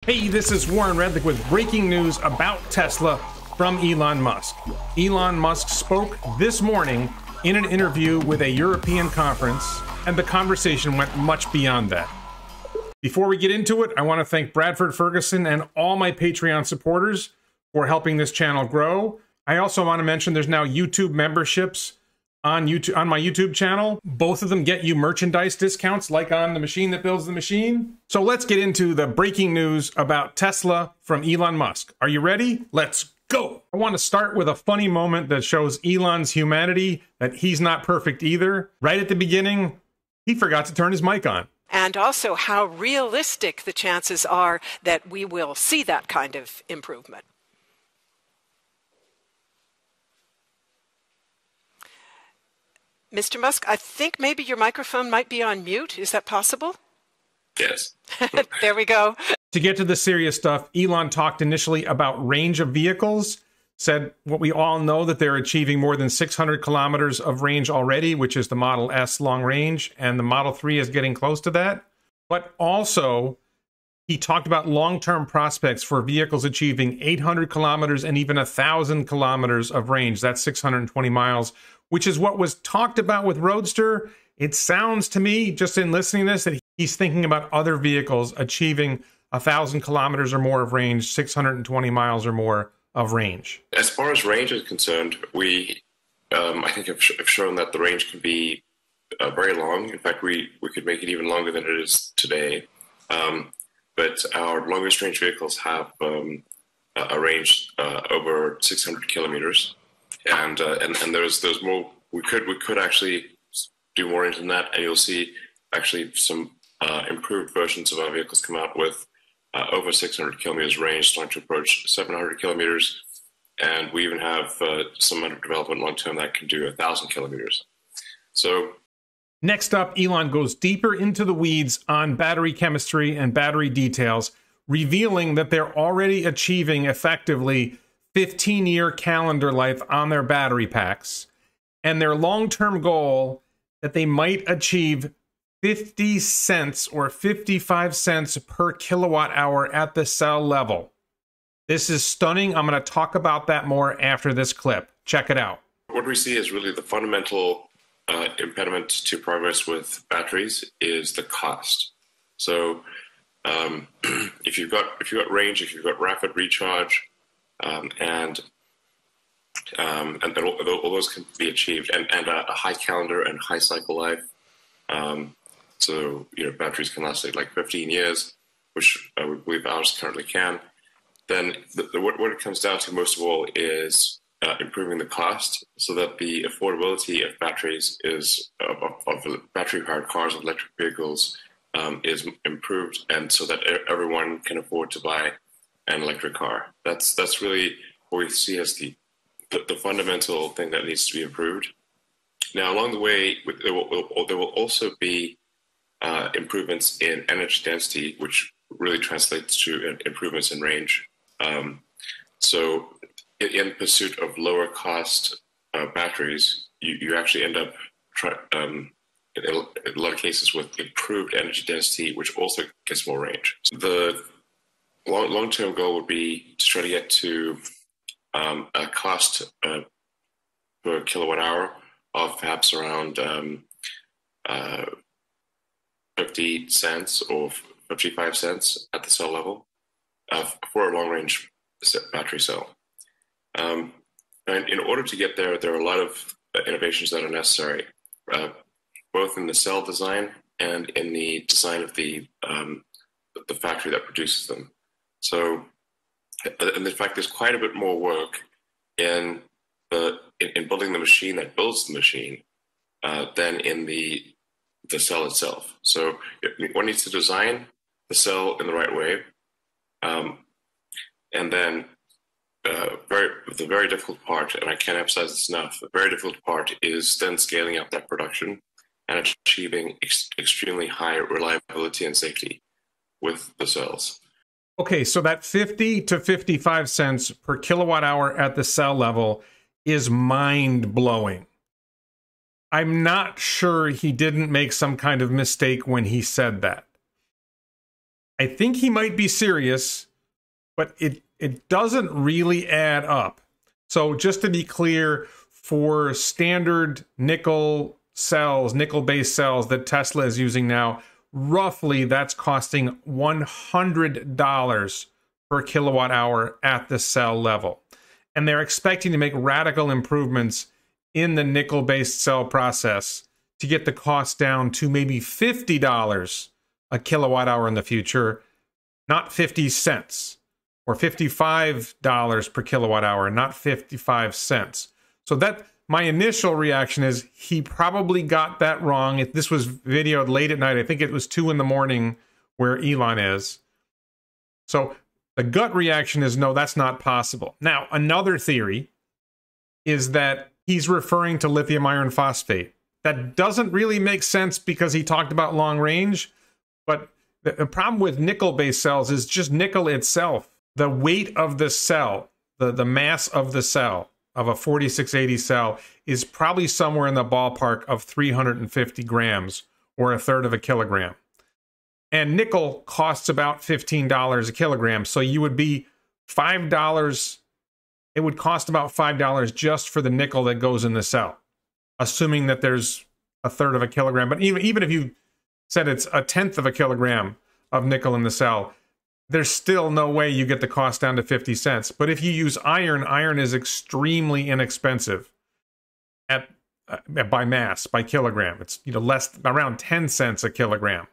Hey, this is Warren Redlick with breaking news about Tesla from Elon Musk. Elon Musk spoke this morning in an interview with a European conference, and the conversation went much beyond that. Before we get into it, I want to thank Bradford Ferguson and all my Patreon supporters for helping this channel grow. I also want to mention there's now YouTube memberships on my YouTube channel. Both of them get you merchandise discounts, like on the machine that builds the machine. So let's get into the breaking news about Tesla from Elon Musk. Are you ready? Let's go. I want to start with a funny moment that shows Elon's humanity, that he's not perfect either. Right at the beginning, he forgot to turn his mic on. And also how realistic the chances are that we will see that kind of improvement. Mr. Musk, I think maybe your microphone might be on mute. Is that possible? Yes. There we go. To get to the serious stuff, Elon talked initially about range of vehicles, said what we all know, that they're achieving more than 600 kilometers of range already, which is the Model S long range, and the Model 3 is getting close to that. But also, he talked about long-term prospects for vehicles achieving 800 kilometers and even 1,000 kilometers of range. That's 620 miles, which is what was talked about with Roadster. It sounds to me, just in listening to this, that he's thinking about other vehicles achieving 1,000 kilometers or more of range, 620 miles or more of range. As far as range is concerned, we, I think, have shown that the range can be very long. In fact, we could make it even longer than it is today. But our longest range vehicles have a range over 600 kilometers. And there's more. We could actually do more into that, and you'll see actually some improved versions of our vehicles come out with over 600 kilometers range, starting to approach 700 kilometers, and we even have some under development long term that can do 1,000 kilometers. So next up, Elon goes deeper into the weeds on battery chemistry and battery details, revealing that they're already achieving effectively 15-year calendar life on their battery packs, and their long-term goal that they might achieve 50 cents or 55 cents per kilowatt hour at the cell level. This is stunning. I'm going to talk about that more after this clip. Check it out. What we see is really the fundamental impediment to progress with batteries is the cost. So if you've got range, if you've got rapid recharge, and all those can be achieved, and a high calendar and high cycle life. So batteries can last like 15 years, which we believe ours currently can. Then what it comes down to most of all is improving the cost, so that the affordability of batteries of battery-powered cars, of electric vehicles, is improved, and so that everyone can afford to buy an electric car. That's really what we see as the fundamental thing that needs to be improved. Now, along the way, there will also be improvements in energy density, which really translates to improvements in range. So, in pursuit of lower cost batteries, you actually end up in a lot of cases with improved energy density, which also gets more range. So the long-term goal would be to try to get to a cost per kilowatt hour of perhaps around 50 cents or 55 cents at the cell level for a long-range battery cell. And in order to get there, there are a lot of innovations that are necessary, both in the cell design and in the design of the factory that produces them. So, and in fact, there's quite a bit more work in building the machine that builds the machine than in the cell itself. So one needs to design the cell in the right way, and then the very difficult part, and I can't emphasize this enough, the very difficult part is then scaling up that production and achieving extremely high reliability and safety with the cells. Okay, so that 50 to 55 cents per kilowatt hour at the cell level is mind-blowing. I'm not sure he didn't make some kind of mistake when he said that. I think he might be serious, but it doesn't really add up. So just to be clear, for standard nickel cells, nickel-based cells that Tesla is using now, roughly that's costing $100 per kilowatt hour at the cell level. And they're expecting to make radical improvements in the nickel-based cell process to get the cost down to maybe $50 a kilowatt hour in the future, not 50 cents, or $55 per kilowatt hour, not 55 cents. So that my initial reaction is he probably got that wrong. If this was videoed late at night, I think it was 2 in the morning where Elon is. So the gut reaction is no, that's not possible. Now, another theory is that he's referring to lithium iron phosphate. That doesn't really make sense because he talked about long range, but the problem with nickel-based cells is just nickel itself. The weight of the cell, the mass of the cell, of a 4680 cell, is probably somewhere in the ballpark of 350 grams, or a third of a kilogram. And nickel costs about $15 a kilogram, so you would be $5, it would cost about $5 just for the nickel that goes in the cell, assuming that there's a third of a kilogram. But even if you said it's a tenth of a kilogram of nickel in the cell, there's still no way you get the cost down to 50 cents. But if you use iron, iron is extremely inexpensive by mass, by kilogram. It's less, around 10 cents a kilogram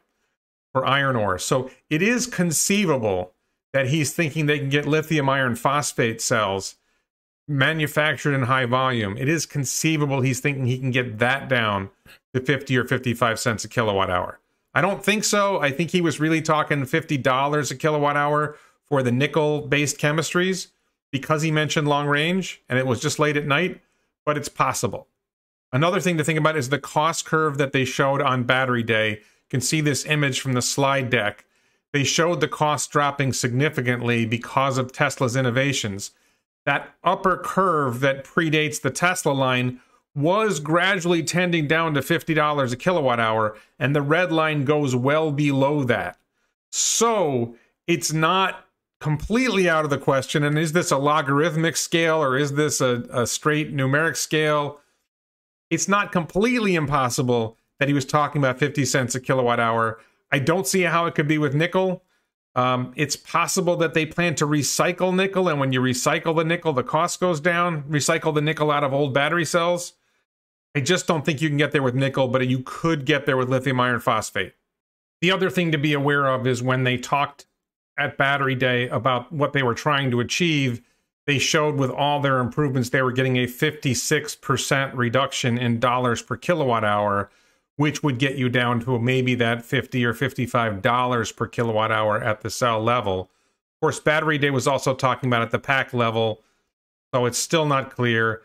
for iron ore. So it is conceivable that he's thinking they can get lithium iron phosphate cells manufactured in high volume. It is conceivable he's thinking he can get that down to 50 or 55 cents a kilowatt hour. I don't think so. I think he was really talking $50 a kilowatt hour for the nickel-based chemistries because he mentioned long range and it was just late at night, but it's possible. Another thing to think about is the cost curve that they showed on Battery Day. You can see this image from the slide deck. They showed the cost dropping significantly because of Tesla's innovations. That upper curve that predates the Tesla line was gradually tending down to $50 a kilowatt hour, and the red line goes well below that. So it's not completely out of the question. And is this a logarithmic scale or is this a straight numeric scale? It's not completely impossible that he was talking about 50 cents a kilowatt hour. I don't see how it could be with nickel. It's possible that they plan to recycle nickel, and when you recycle the nickel, the cost goes down. Recycle the nickel out of old battery cells. I just don't think you can get there with nickel, but you could get there with lithium iron phosphate. The other thing to be aware of is when they talked at Battery Day about what they were trying to achieve, they showed with all their improvements, they were getting a 56% reduction in dollars per kilowatt hour, which would get you down to maybe that $50 or $55 per kilowatt hour at the cell level. Of course, Battery Day was also talking about at the pack level, so it's still not clear.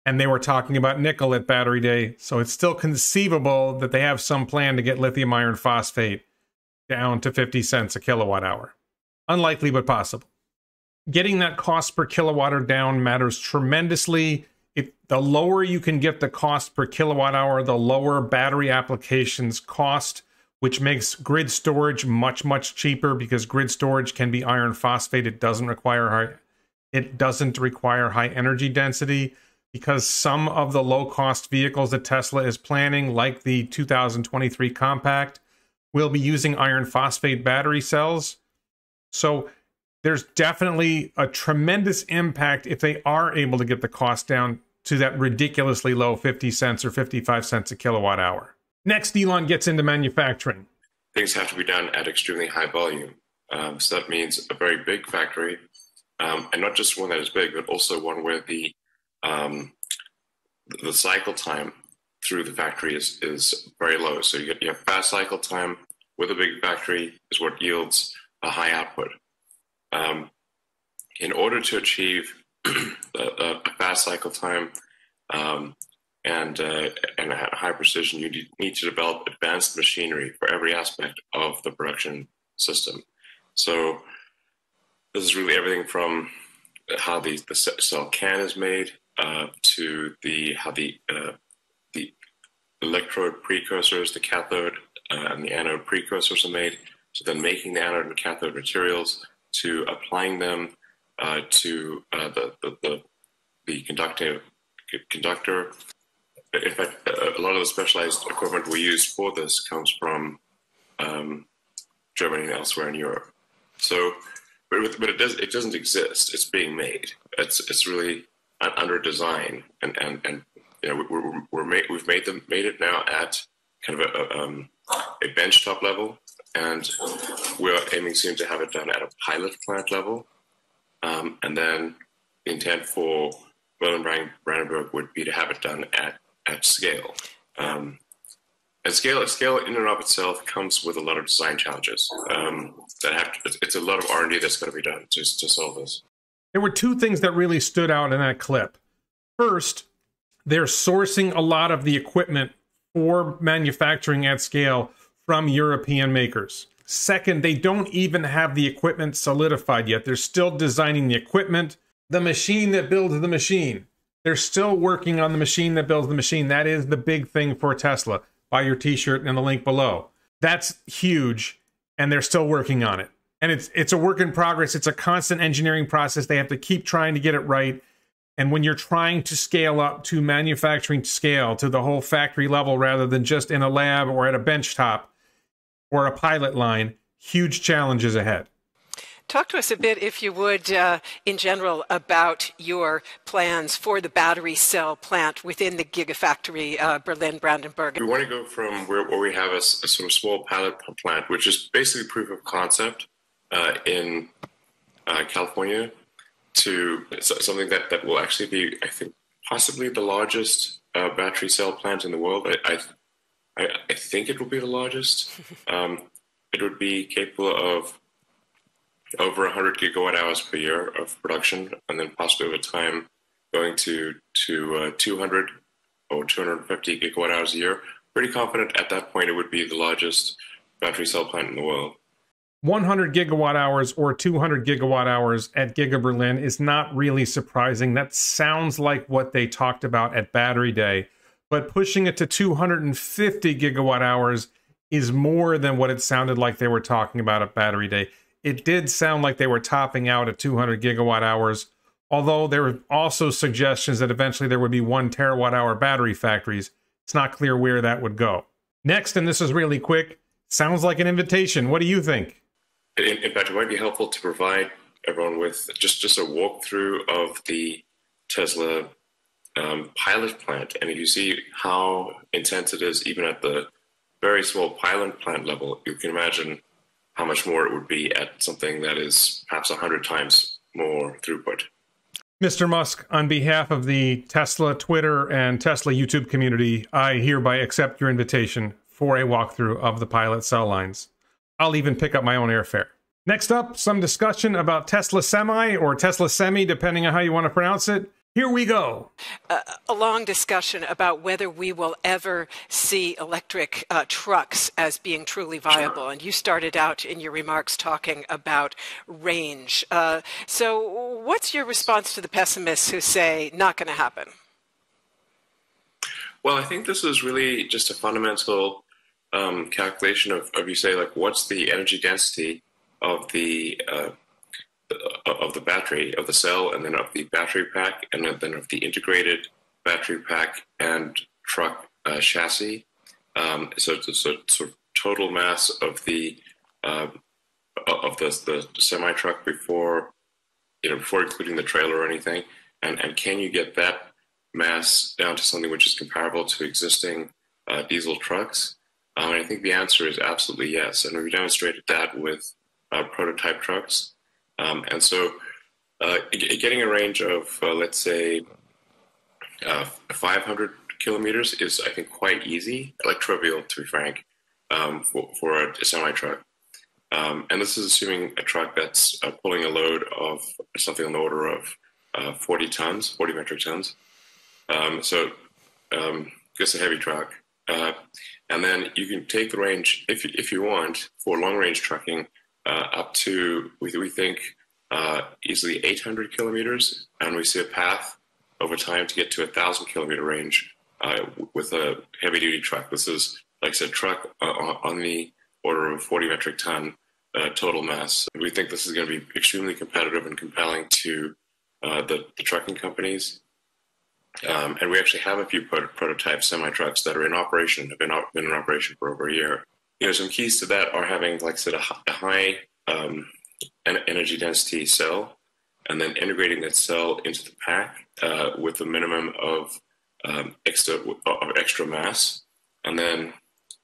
And they were talking about nickel at Battery Day, so it's still conceivable that they have some plan to get lithium iron phosphate down to 50 cents a kilowatt hour. Unlikely, but possible. Getting that cost per kilowatt hour down matters tremendously. The lower you can get the cost per kilowatt hour, the lower battery applications cost, which makes grid storage much, much cheaper because grid storage can be iron phosphate. It doesn't require high energy density, because some of the low-cost vehicles that Tesla is planning, like the 2023 Compact, will be using iron phosphate battery cells. So there's definitely a tremendous impact if they are able to get the cost down to that ridiculously low 50 cents or 55 cents a kilowatt hour. Next, Elon gets into manufacturing. Things have to be done at extremely high volume. So that means a very big factory, and not just one that is big, but also one where the cycle time through the factory is very low. So you have fast cycle time with a big factory is what yields a high output. In order to achieve a fast cycle time and a high precision, you need to develop advanced machinery for every aspect of the production system. So this is really everything from how the cell can is made to how the electrode precursors, the cathode and the anode precursors are made, to then making the anode and cathode materials, to applying them to the conductor. In fact, a lot of the specialized equipment we use for this comes from Germany and elsewhere in Europe. So, but it doesn't exist. It's being made. It's really under design, and you know, we've made it now at kind of a benchtop level, and we're aiming soon to have it done at a pilot plant level, and then the intent for Berlin-Brandenburg would be to have it done at scale. And scale in and of itself comes with a lot of design challenges. It's a lot of R&D that's going to be done to solve this. There were two things that really stood out in that clip. First, they're sourcing a lot of the equipment for manufacturing at scale from European makers. Second, they don't even have the equipment solidified yet. They're still designing the equipment, the machine that builds the machine. They're still working on the machine that builds the machine. That is the big thing for Tesla. Buy your t-shirt and the link below. That's huge, and they're still working on it. And it's a work in progress. It's a constant engineering process. They have to keep trying to get it right. And when you're trying to scale up to manufacturing scale, to the whole factory level, rather than just in a lab or at a bench top or a pilot line, huge challenges ahead. Talk to us a bit, if you would, in general, about your plans for the battery cell plant within the Gigafactory Berlin-Brandenburg. We want to go from where we have a sort of small pilot plant, which is basically proof of concept in California, to something that will actually be, I think, possibly the largest battery cell plant in the world. I think it will be the largest. It would be capable of over 100 gigawatt hours per year of production, and then possibly over time going to 200 or 250 gigawatt hours a year. Pretty confident at that point it would be the largest battery cell plant in the world. 100 gigawatt hours or 200 gigawatt hours at Giga Berlin is not really surprising. That sounds like what they talked about at Battery Day, but pushing it to 250 gigawatt hours is more than what it sounded like they were talking about at Battery Day. It did sound like they were topping out at 200 gigawatt hours, although there were also suggestions that eventually there would be 1 terawatt hour battery factories. It's not clear where that would go. Next, and this is really quick, sounds like an invitation. What do you think? In fact, it might be helpful to provide everyone with just a walkthrough of the Tesla pilot plant. And if you see how intense it is, even at the very small pilot plant level, you can imagine how much more it would be at something that is perhaps 100 times more throughput. Mr. Musk, on behalf of the Tesla Twitter and Tesla YouTube community, I hereby accept your invitation for a walkthrough of the pilot cell lines. I'll even pick up my own airfare. Next up, some discussion about Tesla Semi, or Tesla Semi, depending on how you want to pronounce it. Here we go. A long discussion about whether we will ever see electric trucks as being truly viable. And you started out in your remarks talking about range. So what's your response to the pessimists who say not going to happen? Well, I think this is really just a fundamental calculation of you say, like, what's the energy density of the battery, of the cell, and then of the battery pack, and then of the integrated battery pack and truck chassis. So it's a sort of total mass of the semi truck before including the trailer or anything. And can you get that mass down to something which is comparable to existing diesel trucks? And I think the answer is absolutely yes. And we demonstrated that with prototype trucks. And so getting a range of, let's say, 500 kilometers is, I think, quite easy, like trivial, to be frank, for a semi-truck. And this is assuming a truck that's pulling a load of something on the order of 40 metric tons. So just a heavy truck. And then you can take the range, if you want, for long-range trucking, up to, we think, easily 800 kilometers, and we see a path over time to get to 1,000-kilometer range with a heavy-duty truck. This is, like I said, truck on the order of 40 metric ton total mass. We think this is going to be extremely competitive and compelling to the trucking companies. And we actually have a few prototype semi-trucks that are in operation, have been in operation for over a year. Some keys to that are having, like I said, a high energy density cell, and then integrating that cell into the pack with a minimum of extra mass, and then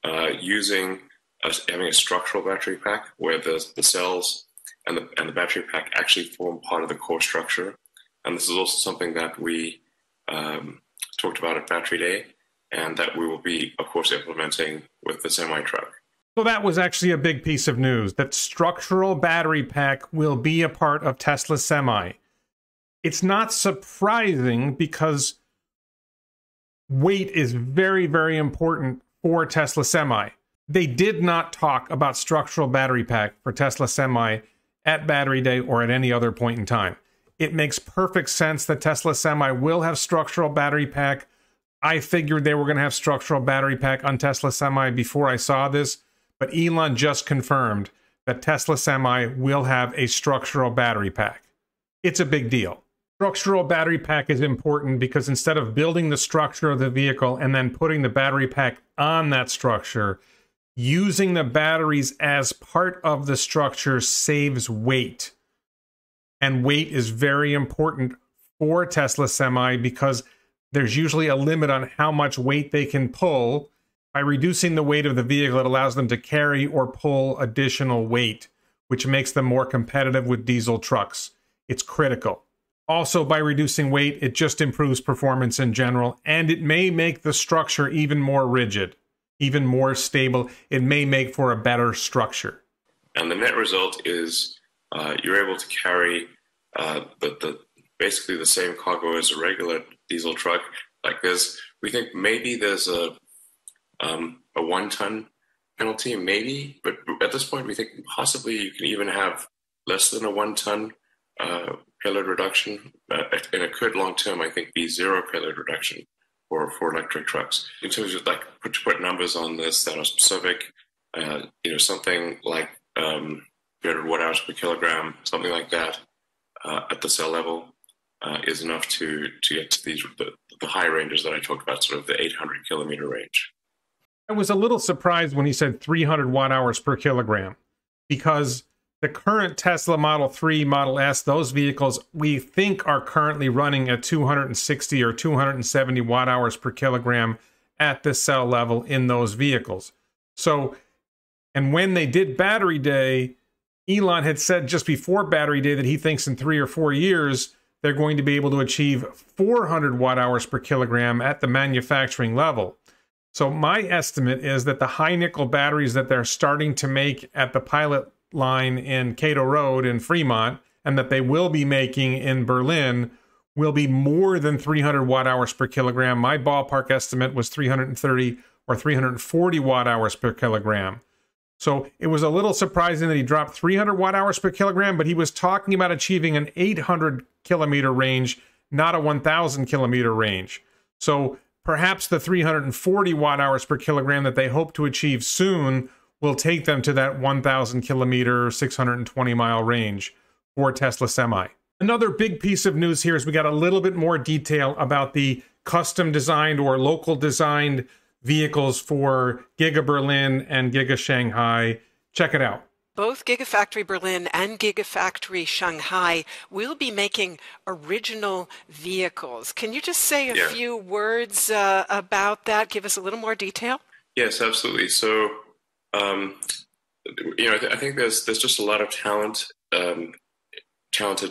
having a structural battery pack where the cells and the battery pack actually form part of the core structure. And this is also something that we talked about at Battery Day, and that we will be, of course, implementing with the semi-truck. So that was actually a big piece of news, that structural battery pack will be a part of Tesla Semi. It's not surprising because weight is very, very important for Tesla Semi. They did not talk about structural battery pack for Tesla Semi at Battery Day or at any other point in time. It makes perfect sense that Tesla Semi will have structural battery pack. I figured they were going to have structural battery pack on Tesla Semi before I saw this, but Elon just confirmed that Tesla Semi will have a structural battery pack. It's a big deal. Structural battery pack is important because instead of building the structure of the vehicle and then putting the battery pack on that structure, using the batteries as part of the structure saves weight. And weight is very important for Tesla Semi because there's usually a limit on how much weight they can pull. By reducing the weight of the vehicle, it allows them to carry or pull additional weight, which makes them more competitive with diesel trucks. It's critical. Also, by reducing weight, it just improves performance in general, and it may make the structure even more rigid, even more stable. It may make for a better structure. And the net result is you're able to carry basically the same cargo as a regular diesel truck. Like we think maybe there's a 1-ton penalty, maybe, but at this point we think possibly you can even have less than a 1-ton payload reduction, and it could long term, I think, be 0 payload reduction for electric trucks. In terms of to put numbers on this that are specific, something like 300 watt hours per kilogram, something like that, at the cell level, is enough to get to the high ranges that I talked about, sort of the 800 kilometer range. I was a little surprised when he said 300 watt hours per kilogram, because the current Tesla Model 3, Model S, those vehicles we think are currently running at 260 or 270 watt hours per kilogram at the cell level in those vehicles. So, and when they did Battery Day, Elon had said just before Battery Day that he thinks in 3 or 4 years they're going to be able to achieve 400 watt hours per kilogram at the manufacturing level. So my estimate is that the high nickel batteries that they're starting to make at the pilot line in Cato Road in Fremont, and that they will be making in Berlin, will be more than 300 watt hours per kilogram. My ballpark estimate was 330 or 340 watt hours per kilogram. So it was a little surprising that he dropped 300 watt hours per kilogram, but he was talking about achieving an 800 kilometer range, not a 1,000 kilometer range. So perhaps the 340 watt hours per kilogram that they hope to achieve soon will take them to that 1,000 kilometer, 620 mile range for Tesla Semi. Another big piece of news here is we got a little bit more detail about the custom designed or local designed vehicles for Giga Berlin and Giga Shanghai. Check it out. Both Gigafactory Berlin and Gigafactory Shanghai will be making original vehicles. Can you just say a few words about that? Give us a little more detail. Yes, absolutely. So, I think there's just a lot of talented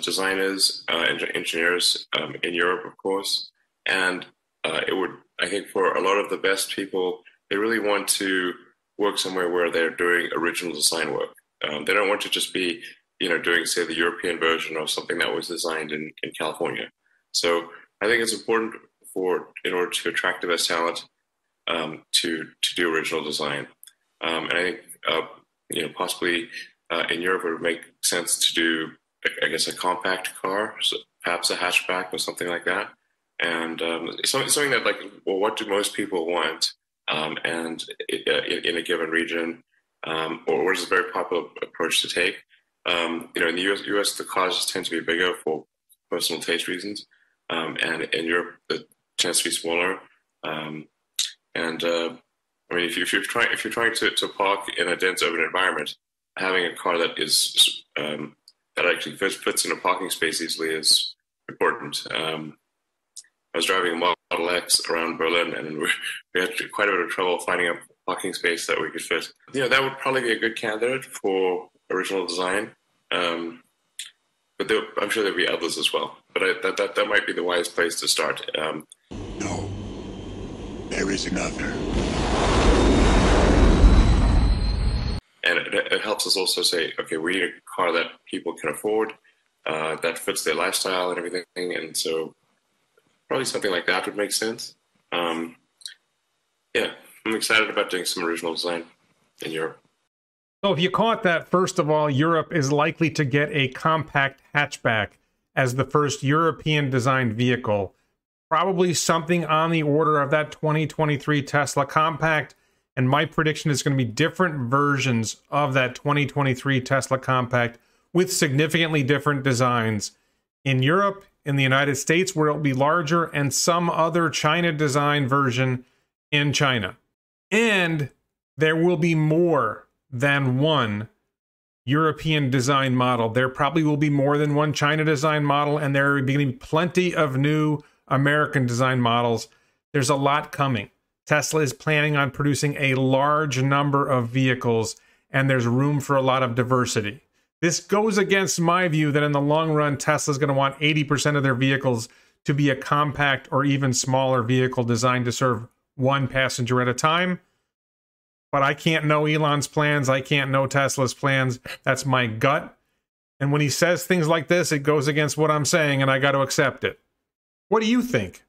designers and engineers in Europe, of course, and I think for a lot of the best people, they really want to work somewhere where they're doing original design work. They don't want to just be, doing, say, the European version of something that was designed in California. So I think it's important in order to attract the best talent, to do original design. And I think, possibly in Europe, it would make sense to do, I guess, a compact car, so perhaps a hatchback or something like that. And something that, what do most people want? And in a given region, or what is a very popular approach to take. In the US, the cars tend to be bigger for personal taste reasons, and in Europe, it tends to be smaller. If you're trying to park in a dense urban environment, having a car that is that actually fits in a parking space easily is important. I was driving a Model X around Berlin, and we had quite a bit of trouble finding a parking space that we could fit. That would probably be a good candidate for original design, but I'm sure there'll be others as well. But that might be the wise place to start. No, there is another. And it helps us also say, okay, we need a car that people can afford, that fits their lifestyle and everything. And so probably something like that would make sense. I'm excited about doing some original design in Europe. So if you caught that, first of all, Europe is likely to get a compact hatchback as the first European designed vehicle. Probably something on the order of that 2023 Tesla compact. And my prediction is going to be different versions of that 2023 Tesla compact with significantly different designs in Europe, in the United States, where it'll be larger, and some other China design version in China. And there will be more than one European design model. There probably will be more than one China design model, and there are going to be plenty of new American design models. There's a lot coming. Tesla is planning on producing a large number of vehicles, and there's room for a lot of diversity. This goes against my view that in the long run, Tesla is going to want 80% of their vehicles to be a compact or even smaller vehicle designed to serve one passenger at a time. But I can't know Elon's plans. I can't know Tesla's plans. That's my gut. And when he says things like this, it goes against what I'm saying, and I got to accept it. What do you think?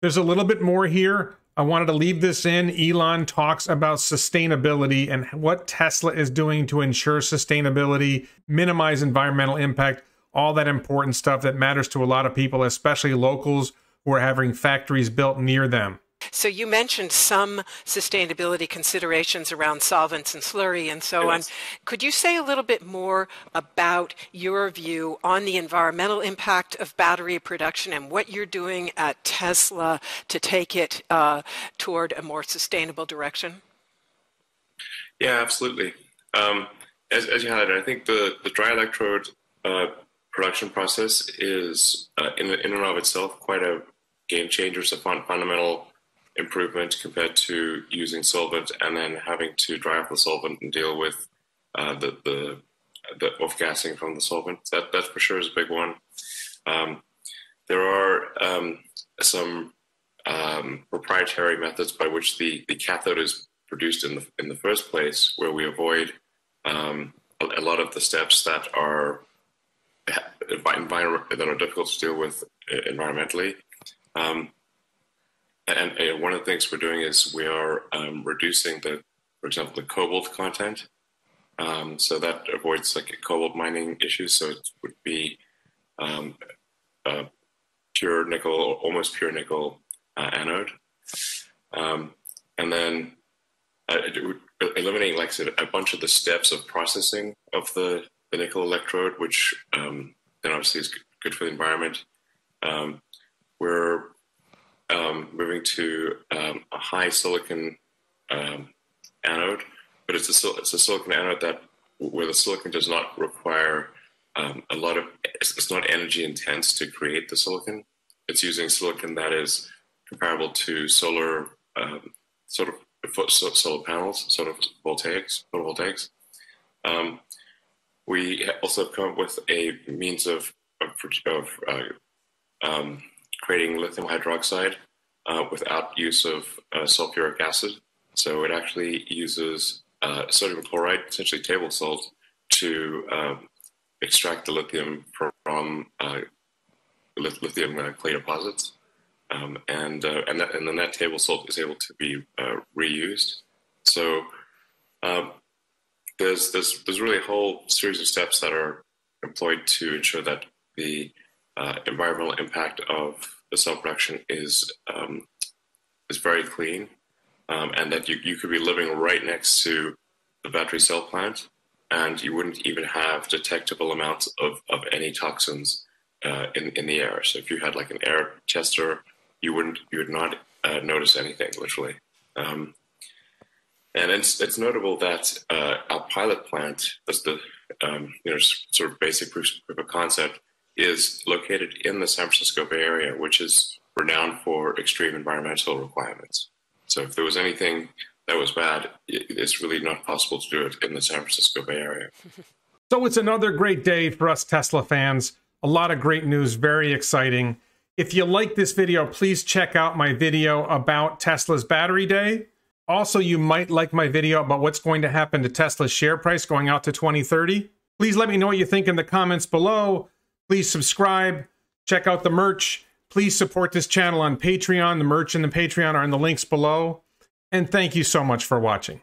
There's a little bit more here. I wanted to leave this in. Elon talks about sustainability and what Tesla is doing to ensure sustainability, minimize environmental impact, all that important stuff that matters to a lot of people, especially locals who are having factories built near them. So you mentioned some sustainability considerations around solvents and slurry and so on. Could you say a little bit more about your view on the environmental impact of battery production and what you're doing at Tesla to take it toward a more sustainable direction? Yeah, absolutely. As you highlighted, I think the dry electrode production process is in and of itself quite a game changer. It's a fundamental improvement compared to using solvent and then having to dry off the solvent and deal with the off-gassing from the solvent. That for sure is a big one. There are some proprietary methods by which the cathode is produced in the first place, where we avoid a lot of the steps that are difficult to deal with environmentally. And one of the things we're doing is we are reducing for example, the cobalt content. So that avoids like cobalt mining issues. So it would be pure nickel, almost pure nickel anode. And then eliminating, like I said, a bunch of the steps of processing of the nickel electrode, which then obviously is good for the environment. We're moving to a high silicon anode, but it's a silicon anode where the silicon does not require a lot of. It's not energy intense to create the silicon. It's using silicon that is comparable to solar panels, sort of photovoltaics. We also have come up with a means of creating lithium hydroxide without use of sulfuric acid. So it actually uses sodium chloride, essentially table salt, to extract the lithium from lithium clay deposits. And then that table salt is able to be reused. So there's really a whole series of steps that are employed to ensure that the environmental impact of the cell production is very clean, and that you could be living right next to the battery cell plant, and you wouldn't even have detectable amounts of any toxins in the air. So if you had like an air tester, you would not notice anything, literally. And it's notable that our pilot plant, that's the sort of basic proof of concept, is located in the San Francisco Bay Area, which is renowned for extreme environmental requirements. So if there was anything that was bad, it's really not possible to do it in the San Francisco Bay Area. So it's another great day for us Tesla fans. A lot of great news, very exciting. If you like this video, please check out my video about Tesla's Battery Day. Also, you might like my video about what's going to happen to Tesla's share price going out to 2030. Please let me know what you think in the comments below. Please subscribe, check out the merch. Please support this channel on Patreon. The merch and the Patreon are in the links below. And thank you so much for watching.